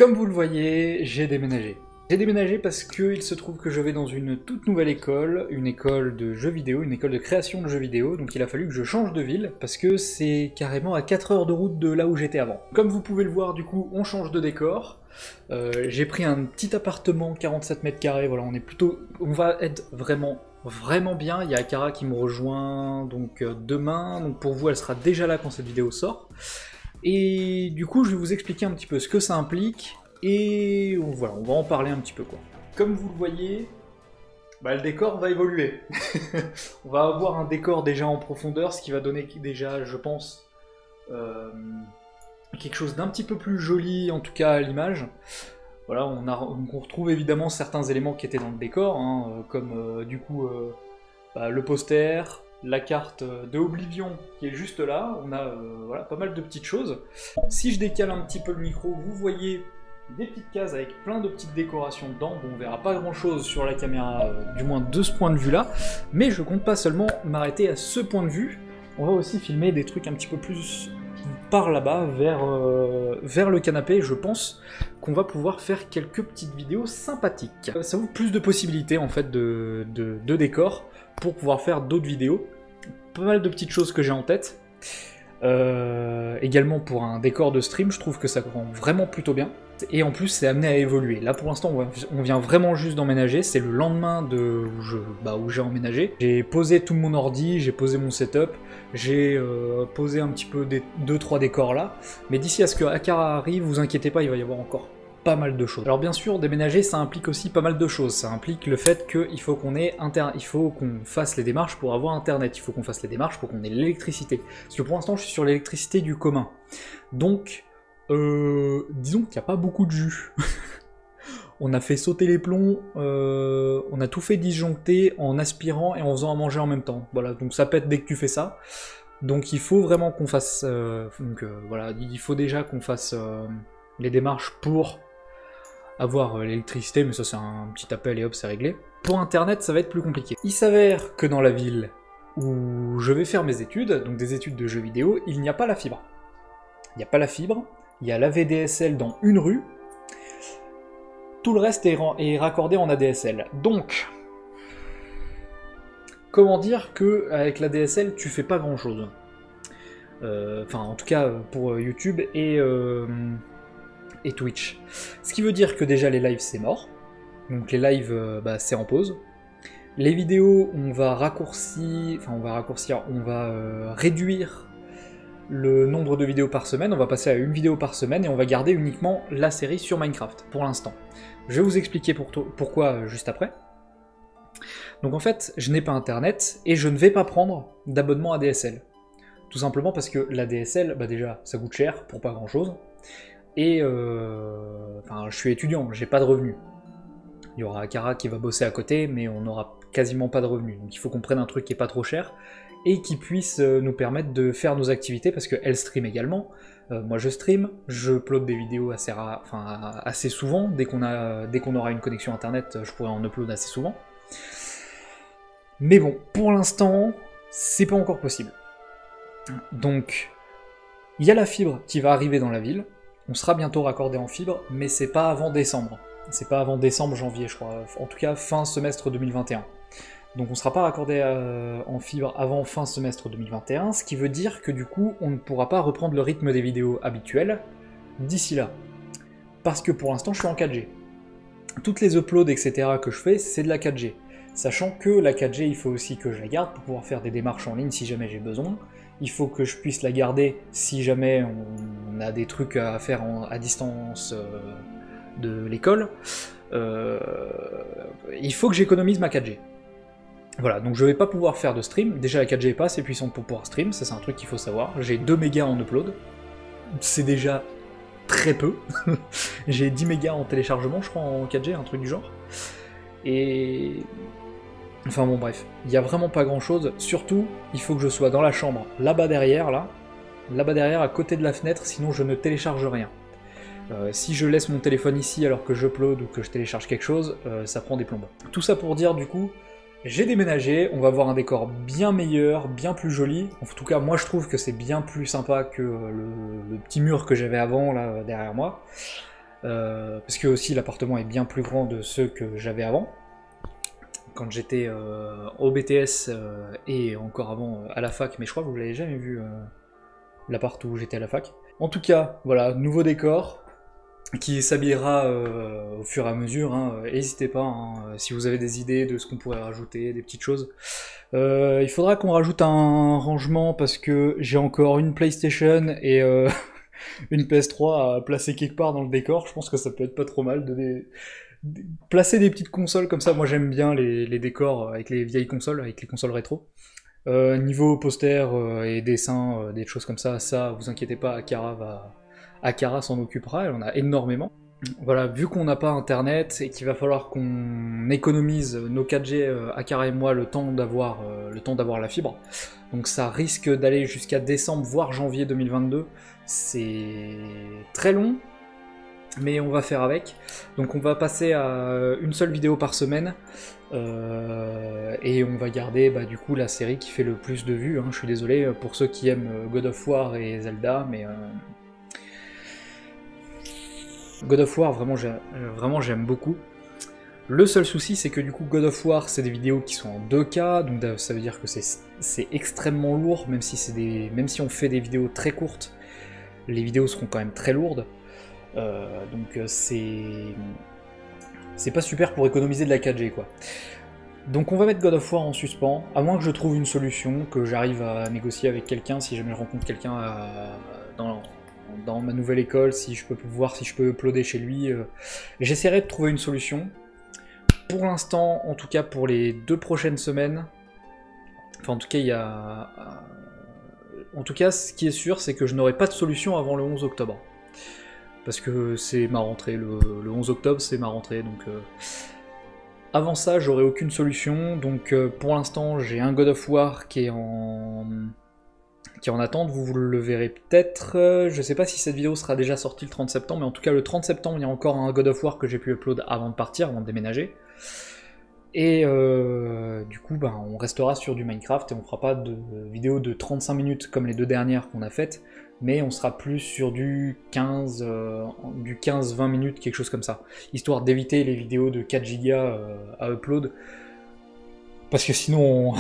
Comme vous le voyez, j'ai déménagé. J'ai déménagé parce qu'il se trouve que je vais dans une toute nouvelle école, une école de jeux vidéo, une école de création de jeux vidéo, donc il a fallu que je change de ville, parce que c'est carrément à 4 heures de route de là où j'étais avant. Comme vous pouvez le voir, du coup, on change de décor. J'ai pris un petit appartement, 47 mètres carrés, voilà, on va être vraiment bien. Il y a Akara qui me rejoint donc demain, donc pour vous, elle sera déjà là quand cette vidéo sort. Et du coup, je vais vous expliquer un petit peu ce que ça implique, et voilà, on va en parler un petit peu, quoi. Comme vous le voyez, le décor va évoluer. On va avoir un décor déjà en profondeur, ce qui va donner déjà, je pense, quelque chose d'un petit peu plus joli, en tout cas à l'image. Voilà, on retrouve évidemment certains éléments qui étaient dans le décor, hein, comme du coup le poster, la carte de Oblivion qui est juste là, on a voilà, pas mal de petites choses. Si je décale un petit peu le micro, vous voyez des petites cases avec plein de petites décorations dedans. Bon, on verra pas grand chose sur la caméra, du moins de ce point de vue là, mais je compte pas seulement m'arrêter à ce point de vue, on va aussi filmer des trucs un petit peu plus par là-bas, vers le canapé. Je pense qu'on va pouvoir faire quelques petites vidéos sympathiques. Ça ouvre plus de possibilités en fait de décors pour pouvoir faire d'autres vidéos. Pas mal de petites choses que j'ai en tête. Également pour un décor de stream, je trouve que ça rend vraiment plutôt bien. Et en plus, c'est amené à évoluer. Là, pour l'instant, on vient vraiment juste d'emménager. C'est le lendemain où j'ai emménagé. J'ai posé tout mon ordi, j'ai posé mon setup, j'ai posé un petit peu 2-3 décors là. Mais d'ici à ce que Akara arrive, vous inquiétez pas, il va y avoir encore pas mal de choses. Alors bien sûr, déménager, ça implique aussi pas mal de choses. Ça implique le fait qu'il faut qu'on fasse les démarches pour avoir Internet. Il faut qu'on fasse les démarches pour qu'on ait l'électricité. Parce que pour l'instant, je suis sur l'électricité du commun. Donc, disons qu'il n'y a pas beaucoup de jus. On a fait sauter les plombs, on a tout fait disjoncter en aspirant et en faisant à manger en même temps. Voilà, donc ça pète dès que tu fais ça. Donc il faut vraiment qu'on fasse... voilà, il faut déjà qu'on fasse les démarches pour avoir l'électricité, mais ça c'est un petit appel et hop, c'est réglé. Pour Internet, ça va être plus compliqué. Il s'avère que dans la ville où je vais faire mes études, donc des études de jeux vidéo, il n'y a pas la fibre. Il n'y a pas la fibre, il y a la VDSL dans une rue, tout le reste est raccordé en ADSL. Donc, comment dire que avec l'ADSL, tu fais pas grand-chose. Enfin, en tout cas, pour YouTube et Twitch. Ce qui veut dire que déjà les lives c'est mort, donc les lives c'est en pause. Les vidéos on va réduire le nombre de vidéos par semaine, on va passer à une vidéo par semaine et on va garder uniquement la série sur Minecraft pour l'instant. Je vais vous expliquer pourquoi juste après. Donc en fait, je n'ai pas internet et je ne vais pas prendre d'abonnement ADSL. Tout simplement parce que l'ADSL, déjà ça coûte cher pour pas grand chose. Et je suis étudiant, j'ai pas de revenus. Il y aura Akara qui va bosser à côté, mais on n'aura quasiment pas de revenus. Donc il faut qu'on prenne un truc qui est pas trop cher et qui puisse nous permettre de faire nos activités, parce qu'elle stream également. Moi je stream, je upload des vidéos assez souvent. Dès qu'on aura une connexion internet, je pourrai en upload assez souvent. Mais bon, pour l'instant, c'est pas encore possible. Donc, il y a la fibre qui va arriver dans la ville. On sera bientôt raccordé en fibre, mais c'est pas avant décembre. C'est pas avant décembre, janvier, je crois. En tout cas, fin semestre 2021. Donc on sera pas raccordé en fibre avant fin semestre 2021, ce qui veut dire que du coup, on ne pourra pas reprendre le rythme des vidéos habituelles d'ici là. Parce que pour l'instant, je suis en 4G. Toutes les uploads, etc. que je fais, c'est de la 4G. Sachant que la 4G, il faut aussi que je la garde pour pouvoir faire des démarches en ligne si jamais j'ai besoin. Il faut que je puisse la garder si jamais on a des trucs à faire à distance de l'école. Il faut que j'économise ma 4G. Voilà, donc je vais pas pouvoir faire de stream. Déjà la 4G est pas assez puissante pour pouvoir stream, ça c'est un truc qu'il faut savoir. J'ai 2 mégas en upload, c'est déjà très peu. J'ai 10 mégas en téléchargement, je crois, en 4G, un truc du genre. Et... enfin bon bref, il y a vraiment pas grand chose. Surtout, il faut que je sois dans la chambre, là-bas derrière, à côté de la fenêtre, sinon je ne télécharge rien. Si je laisse mon téléphone ici alors que j'upload ou que je télécharge quelque chose, ça prend des plombes. Tout ça pour dire du coup, j'ai déménagé, on va avoir un décor bien meilleur, bien plus joli. En tout cas, moi je trouve que c'est bien plus sympa que le petit mur que j'avais avant là derrière moi. parce que aussi l'appartement est bien plus grand de ceux que j'avais avant, quand j'étais au BTS et encore avant à la fac, mais je crois que vous l'avez jamais vu, l'appart où j'étais à la fac. En tout cas, voilà, nouveau décor, qui s'habillera au fur et à mesure, hein. N'hésitez pas, hein, si vous avez des idées de ce qu'on pourrait rajouter, des petites choses. Il faudra qu'on rajoute un rangement parce que j'ai encore une PlayStation et une PS3 à placer quelque part dans le décor. Je pense que ça peut être pas trop mal de placer des petites consoles comme ça. Moi j'aime bien les décors avec les vieilles consoles, avec les consoles rétro. Niveau poster et dessin, des choses comme ça, vous inquiétez pas, Akara s'en occupera, elle en a énormément. Voilà, vu qu'on n'a pas internet et qu'il va falloir qu'on économise nos 4G, Akara et moi, le temps d'avoir la fibre, donc ça risque d'aller jusqu'à décembre, voire janvier 2022, c'est très long, mais on va faire avec. Donc on va passer à une seule vidéo par semaine, et on va garder du coup la série qui fait le plus de vues, hein. Je suis désolé pour ceux qui aiment God of War et Zelda, mais God of War, vraiment j'aime beaucoup. Le seul souci, c'est que du coup, God of War, c'est des vidéos qui sont en 2K, donc ça veut dire que c'est extrêmement lourd, même si on fait des vidéos très courtes, les vidéos seront quand même très lourdes. Donc c'est pas super pour économiser de la 4G, quoi. Donc on va mettre God of War en suspens, à moins que je trouve une solution, que j'arrive à négocier avec quelqu'un, si jamais je rencontre quelqu'un dans ma nouvelle école, si je peux voir si je peux uploader chez lui. J'essaierai de trouver une solution. Pour l'instant, en tout cas pour les 2 prochaines semaines, enfin en tout cas ce qui est sûr, c'est que je n'aurai pas de solution avant le 11 octobre. Parce que c'est ma rentrée, le 11 octobre c'est ma rentrée, donc avant ça j'aurai aucune solution, donc pour l'instant j'ai un God of War qui est en attente, vous le verrez peut-être. Je sais pas si cette vidéo sera déjà sortie le 30 septembre, mais en tout cas le 30 septembre il y a encore un God of War que j'ai pu upload avant de partir, avant de déménager. Et du coup on restera sur du Minecraft et on fera pas de vidéo de 35 minutes comme les 2 dernières qu'on a faites, mais on sera plus sur du 15-20 minutes, quelque chose comme ça, histoire d'éviter les vidéos de 4 Go à upload. Parce que sinon,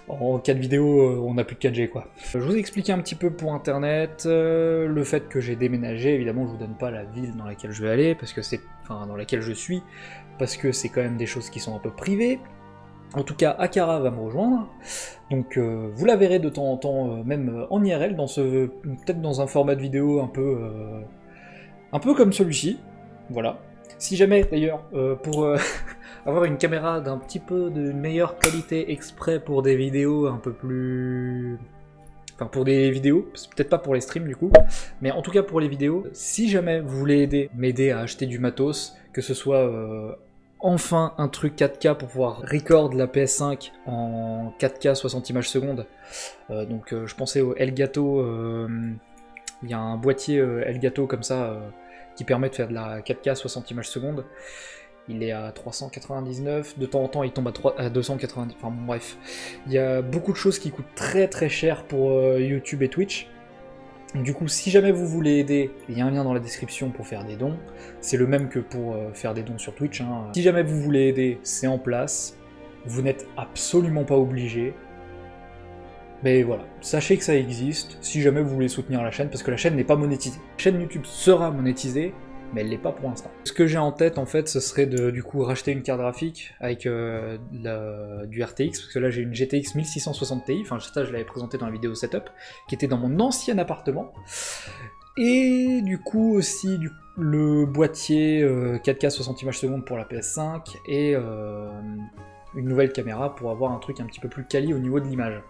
en 4 vidéos, on n'a plus de 4G, quoi. Je vous ai expliqué un petit peu pour internet, le fait que j'ai déménagé. Évidemment, je vous donne pas la ville dans laquelle je vais aller, parce que dans laquelle je suis, parce que c'est quand même des choses qui sont un peu privées. En tout cas, Akara va me rejoindre, donc vous la verrez de temps en temps, même en IRL, peut-être dans un format de vidéo un peu comme celui-ci, voilà. Si jamais, d'ailleurs, pour avoir une caméra d'un petit peu de meilleure qualité exprès pour des vidéos un peu plus... Enfin, pour des vidéos, peut-être pas pour les streams du coup, mais en tout cas pour les vidéos, si jamais vous voulez m'aider à acheter du matos, que ce soit enfin un truc 4K pour pouvoir record la PS5 en 4K 60 images secondes, donc je pensais au Elgato, il y a un boîtier Elgato comme ça, qui permet de faire de la 4K 60 images secondes. Il est à 399, de temps en temps il tombe à 290, enfin bon, bref. Il y a beaucoup de choses qui coûtent très très cher pour YouTube et Twitch. Du coup, si jamais vous voulez aider, il y a un lien dans la description pour faire des dons. C'est le même que pour faire des dons sur Twitch, hein. Si jamais vous voulez aider, c'est en place. Vous n'êtes absolument pas obligé. Mais voilà, sachez que ça existe, si jamais vous voulez soutenir la chaîne, parce que la chaîne n'est pas monétisée. La chaîne YouTube sera monétisée, mais elle l'est pas pour l'instant. Ce que j'ai en tête, en fait, ce serait de du coup racheter une carte graphique avec du RTX, parce que là j'ai une GTX 1660 Ti, enfin ça je l'avais présenté dans la vidéo setup, qui était dans mon ancien appartement. Et du coup aussi le boîtier 4K 60 images secondes pour la PS5, et une nouvelle caméra pour avoir un truc un petit peu plus quali au niveau de l'image.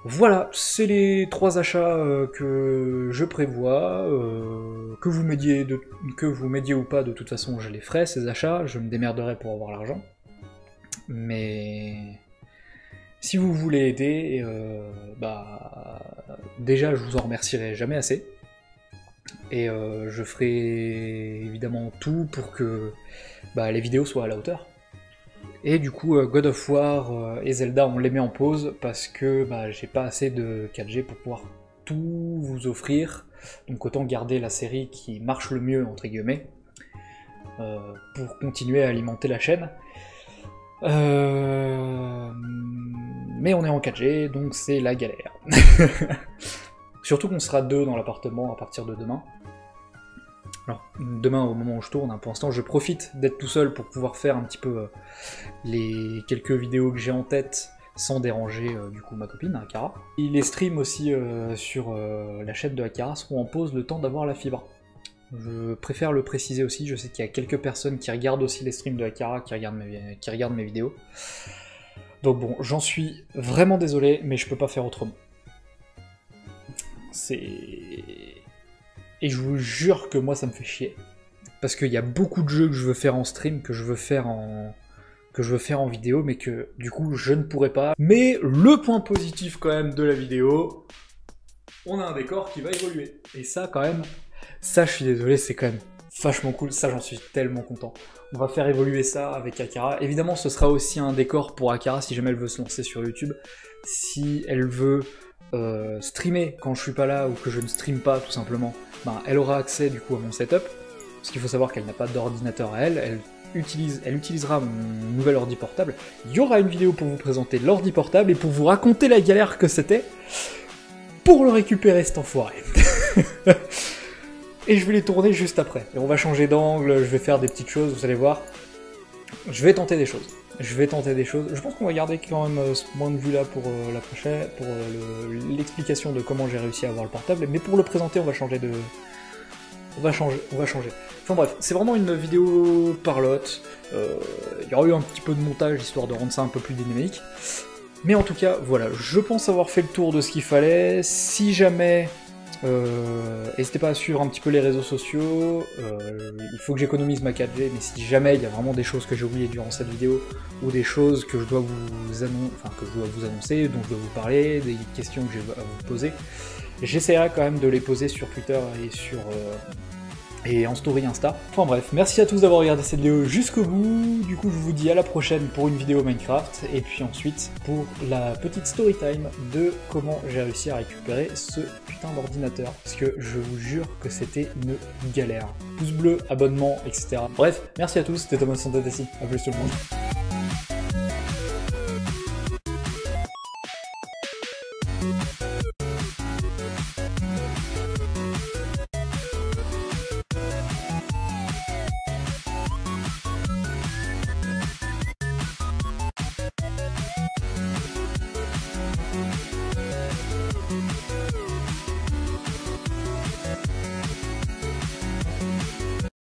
Voilà, c'est les 3 achats que je prévois, que vous m'aidiez ou pas, de toute façon je les ferai ces achats, je me démerderai pour avoir l'argent. Mais si vous voulez aider, déjà je vous en remercierai jamais assez. Et je ferai évidemment tout pour que les vidéos soient à la hauteur. Et du coup, God of War et Zelda, on les met en pause parce que j'ai pas assez de 4G pour pouvoir tout vous offrir. donc autant garder la série qui marche le mieux, entre guillemets, pour continuer à alimenter la chaîne. Mais on est en 4G, donc c'est la galère. Surtout qu'on sera 2 dans l'appartement à partir de demain. Alors, demain, au moment où je tourne, hein, pour l'instant, je profite d'être tout seul pour pouvoir faire un petit peu les quelques vidéos que j'ai en tête sans déranger du coup ma copine, Akara. Et les streams aussi sur la chaîne de Akara seront en pause le temps d'avoir la fibre. Je préfère le préciser aussi, je sais qu'il y a quelques personnes qui regardent aussi les streams de Akara, qui regardent mes vidéos. Donc bon, j'en suis vraiment désolé, mais je peux pas faire autrement. Et je vous jure que moi ça me fait chier. Parce qu'il y a beaucoup de jeux que je veux faire en stream, que je veux faire en vidéo, mais que du coup je ne pourrai pas. Mais le point positif quand même de la vidéo, on a un décor qui va évoluer. Et ça quand même, ça je suis désolé, c'est quand même vachement cool, ça j'en suis tellement content. On va faire évoluer ça avec Akara. Évidemment ce sera aussi un décor pour Akara si jamais elle veut se lancer sur YouTube. Si elle veut streamer quand je suis pas là ou que je ne stream pas tout simplement, ben, elle aura accès du coup à mon setup. Parce qu'il faut savoir qu'elle n'a pas d'ordinateur à elle utilisera mon nouvel ordi portable. Il y aura une vidéo pour vous présenter l'ordi portable et pour vous raconter la galère que c'était pour le récupérer cet enfoiré. Et je vais les tourner juste après. Et on va changer d'angle, je vais faire des petites choses, vous allez voir. Je vais tenter des choses. Je pense qu'on va garder quand même ce point de vue là pour la prochaine, pour l'explication de comment j'ai réussi à avoir le portable. Mais pour le présenter, on va changer de... On va changer. Enfin bref, c'est vraiment une vidéo parlotte. Il y aura eu un petit peu de montage histoire de rendre ça un peu plus dynamique. Mais en tout cas, voilà, je pense avoir fait le tour de ce qu'il fallait. Si jamais... n'hésitez pas à suivre un petit peu les réseaux sociaux, il faut que j'économise ma 4G, mais si jamais il y a vraiment des choses que j'ai oubliées durant cette vidéo, ou des choses que je dois vous annoncer, dont je dois vous parler, des questions que j'ai à vous poser, j'essaierai quand même de les poser sur Twitter et en story Insta. Enfin bref, merci à tous d'avoir regardé cette vidéo jusqu'au bout, du coup je vous dis à la prochaine pour une vidéo Minecraft, et puis ensuite pour la petite story time de comment j'ai réussi à récupérer ce putain d'ordinateur, parce que je vous jure que c'était une galère. Pouce bleu, abonnement, etc. Bref, merci à tous, c'était Thomas Santatessi, à plus tout le monde.